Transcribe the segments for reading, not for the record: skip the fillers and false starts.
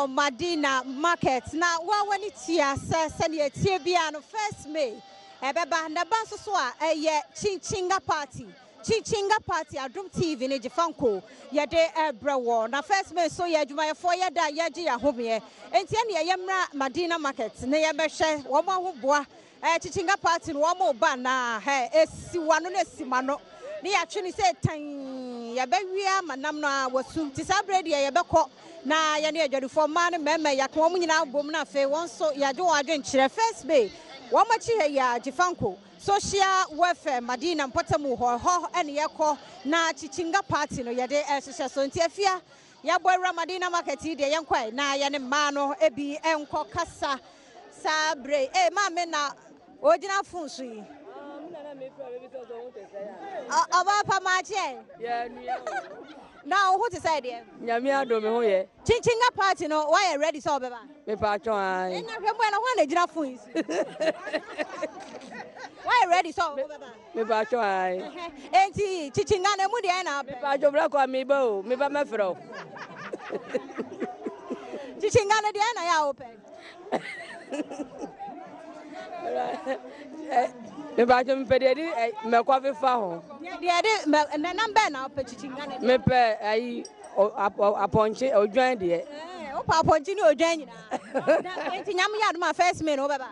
war Madina market. Now, when it's here, send you a TBN 1st May. Ebeba na banso so a ye chinchinga party Adom TV ne Jifanko ye de ebrewo na 1st May so ye adwuma ye for ye da ye gi ya home enti ne ye mra Madina market ne ye behwe wo mo hoboa chinchinga party no mo ba na esiwa no na esima no ne ya twe ni se tan ye bewia manam no wasu ti sabre de ye bekọ na ye ne adwadufo ma ne mema ya ko mo nyina bom na fe won so ya dwo adwen kire 1st May Wamachi ya Jifanko social welfare Madina Potamu ho and yako na chichinga party no yade so ntiafia ya boy Madina market de yankwai na ya ne mano ebi enko kasa sabre mame na ojina funsu yi aba pa ma che ya now who to say there nyame Adom ho ye chinchinga party no why ready so beba me pa cho ai na hwe na ho na gira phone why ready so beba me pa cho ai enti chinchinga na mu de na me pa jo bra kwa me ba o me ba me fro chinchinga na de na ya open me ba jo me pede di me kwa fe fa ho de na number na open chichinga na me pe ai aponche odwan de o pa aponche ni odwan nyina enti nyam ya Adom 1st May no beba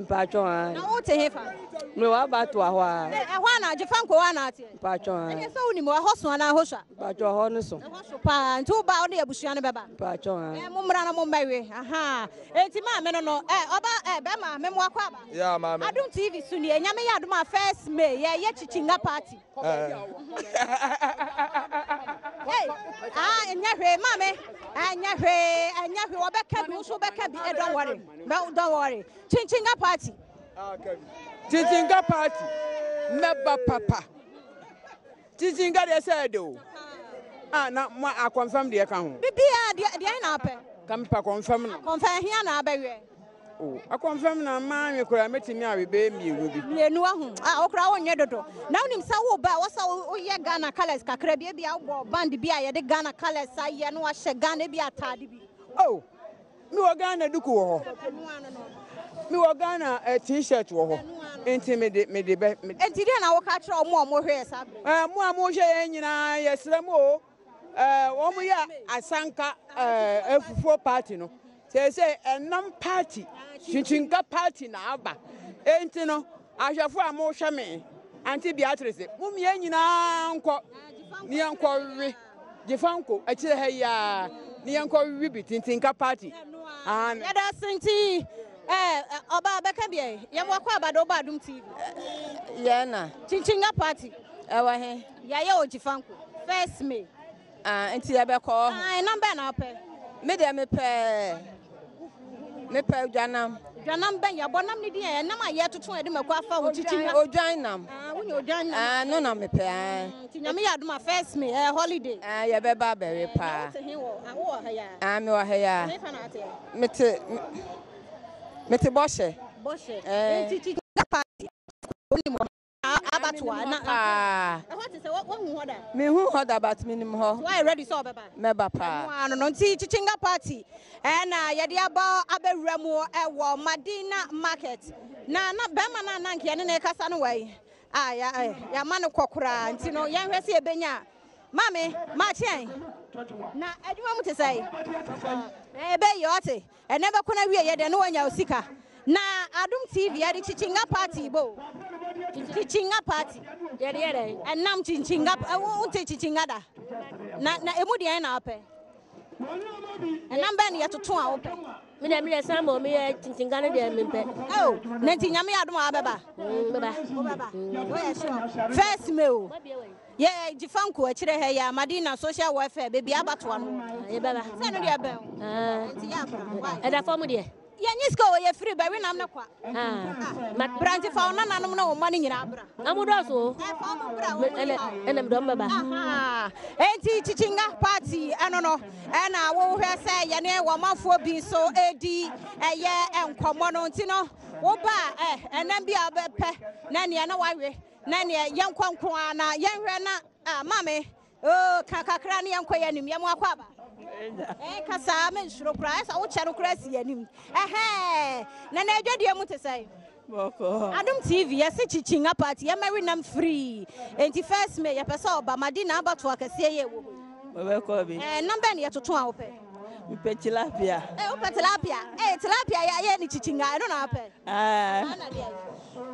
mpacho an na o te hefa me wa ba to ho a ho na Jifanko wa na ate mpacho an e so uni mo ho so na ho sha mpacho ho no so ho so pa nti o ba o na abusua no beba mpacho an mo mra na mo mbawe aha enti ma me no oba be ma me mo akwa aba ya ma me Adom TV su ni enyame ya Adom 1st May ye chichinga party nyahwe mame nyahwe obeka bi so beka bi don't worry chinchinga party chinchinga party meba papa chinchinga de say do na mo a confirm de ka ho bibia de na ape kam pa confirm no confirm hia na abawe a confirm na ma me kura metimi awebe mienu bi mienu ahu okura wonye dodo na unim sa wo ba wo sa wo ye Ghana colors kakra bia wo band bia ye de Ghana colors aye no ahye Ghana bia atade bi mi wo Ghana duku wo ho mi wo Ghana t-shirt wo ho enti me de enti de na wo ka kire omo hwe sa mo a mo hwe ye nyina ye srem wo mo ya asanka efufuo party no say enam party chinchinga party na aba enti no ahwefo a mo hwe me anti Beatrice mo me nyina nko ni enko wi Jifanko akire ha ya ni enko wi bi chinchinga party ya da senti oba beka bia ye mo akwa abado ba Adom TV ye na chinchinga party ewa he ya ye o Jifanko 1st May enti ya be ko number na pe me de me pe dwanam ben ya bonam ni dia nam aye toton e de makwa fa wo chichinga odwanam woni odwanam no na me pe nyame ya Adom 1st May holiday ya be ba be pa me wa ha ya mete boshe chichinga party abatwa na what is what hu hoda me hu hoda but minim ho why ready so beba meba pa no nti chichinga party na ye de aba abewura mu wo Madina market na bema na nke ne kasa no wai ya ma ne kokora nti no ye hwese e benya mame ma chen na adwuma mu te sai be yote ene be kona wie ye de no wanya osika na Adom TV ya di chichinga party bo chichinga party yere enam chichinga unte chichinga da na emu de na ape enam ben ya toton a ope me de sambo me chichinga na de mempe na nti nyame Adom abeba beba o ya sure 1st May o ye Jifanko akire ha ya Madina social welfare baby abato no ye beba se no de ben nti ya bra e da form de ya nyisko ye free ba we nam na kwa branch fa ona nanom na wo mani nyina abra amudo so fa mo bra enem do mbaba enti chichinga party no na wo hwe se ye ne wo mafo bi so edi eye enkomo no nti no wo ba enam bi abepe na ne na wawe na ne yenkwankwa na yenhwe na mame Oh, kakakra ne yanko yanim yam akwaba. Kasa men suro kra esa wo che no kra si yanim. Na adwade mu te sai. Boko. Adom TV yesi chichinga party ya marry nam free. Enti first May ya pesa oba madina abato akase ye wo. Boko bi. Number ne yetoto a wo pe. Mi pe tilapia. Wo pe tilapia. Tilapia ya ni chichinga no na pe.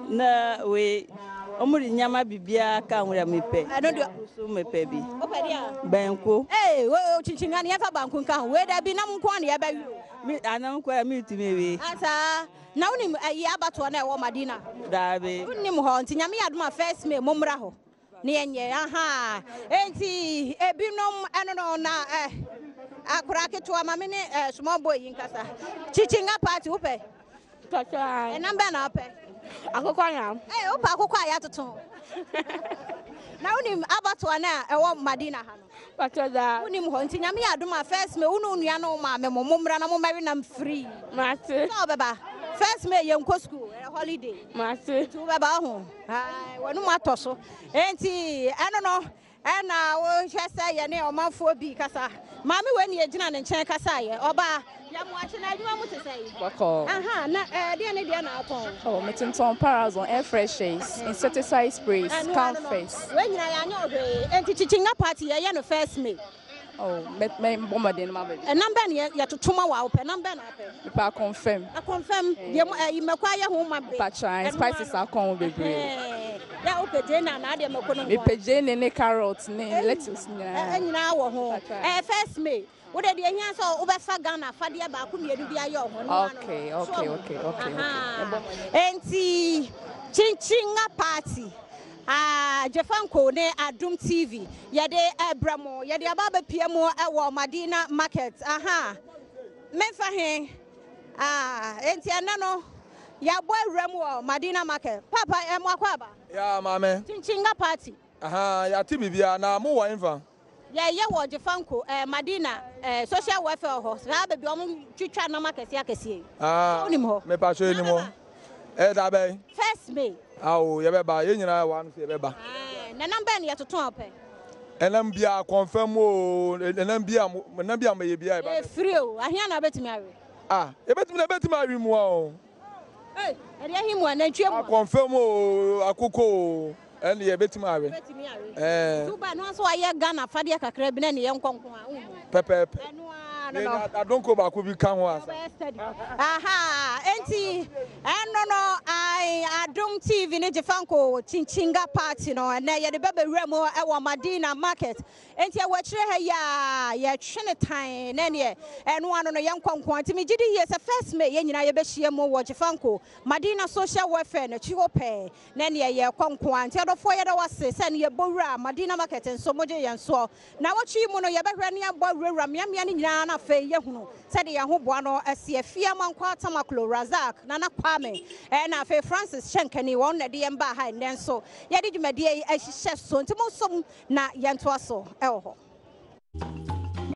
Na we omuri nyama bibia ka nwura mi pe. No do so me pe bi. Wo pe dia. Banku. Wo chichinga ne fa banku nka we da bi nam nko ne ya ba wi. Mi anam kwa mi timi we. Asa na unim ayi abato na e wo madina. Dabe. Unim ho nti nyame adoma first May momra ho. Ne enye enti ebinom eno na akura keto mama ne small boy yinkasa chichinga party wo pe Kaka. Number na pe Akokwa yam. wo pa akokwa ya toton na unim abato na e wo madina ha no Kaka da. unim ho nti nyame adoma first May unu nua no ma me momra na mo marry nam free Mate. so beba first May yenko school holiday Mate. tu beba ho wonu matoso enti eno no na wo hwese ye ne omanfo bi kasa mami we ne agina ne nchen kasa ye oba ya mo ache na adwuma mu tesai Boko. na dia na aton Oh, metinton parazon air freshes, insecticide sprays, calm face. we nyina ya anya odo enti chichinga party ye no first May Oh, me bombarden my baby. number ne ya totoma wa ope number na ape I confirm. I confirm ye mekwa ye ho ma be Pacha spices are come baby. ya ope je na de mekono Me peje ne carrots ne lettuce nyina. Nyina wo ho first May wo de ehia so wo be fa Ghana fa de ba ko mienu bi aye ho no Okay. Enti chinchinga party Jefanko ne Adom TV yede ebramo yede ababa piemo e wo Madina market memfa he enti ana no ya boy remo Madina market papa e mo akwaba ya mame chinchinga party ya tibibia na mo wa infa ye wo Jefanko Madina social welfare ho sa baby o mo twitwa na market akese onim ho me pa so enim ho da be first May awo ye beba ye nyina wa no se beba na number ne yetoto ope enam bia confirm o enam bia me ye bia e ba free o ahia na betimi awe e betimi awi mu o eri ahimu anantwe mu confirm o akoko en ye betimi awe tuba no so aye Ghana fade kakra bi na ne ye nkonkon pepe no adonko ba ko bi kan ho asa enti no Adom TV ne Jefanko chinchinga party no na ye de bebe remo e wo Madina market enti e wachire ha ya ye twene tan na ne eno ano no ye nkonkon enti me gidi ye se first May ye nyina ye be hie mo wo Jefanko Madina social welfare na chiwo pe na ne ye konkon enti adofo ye da wase se ne ye bowura Madina market enso moje ye nso na wachi mu no ye behwe ne abowura miamia ne nyina na fe ye hunu se de ye ho boa no ase afia mankwa atamaklo Razak na Kwame na fe Francis Shenkani won na de yemba ha ndenso ye de dwumade ahihye so ntimo som na ye nto aso e wo ho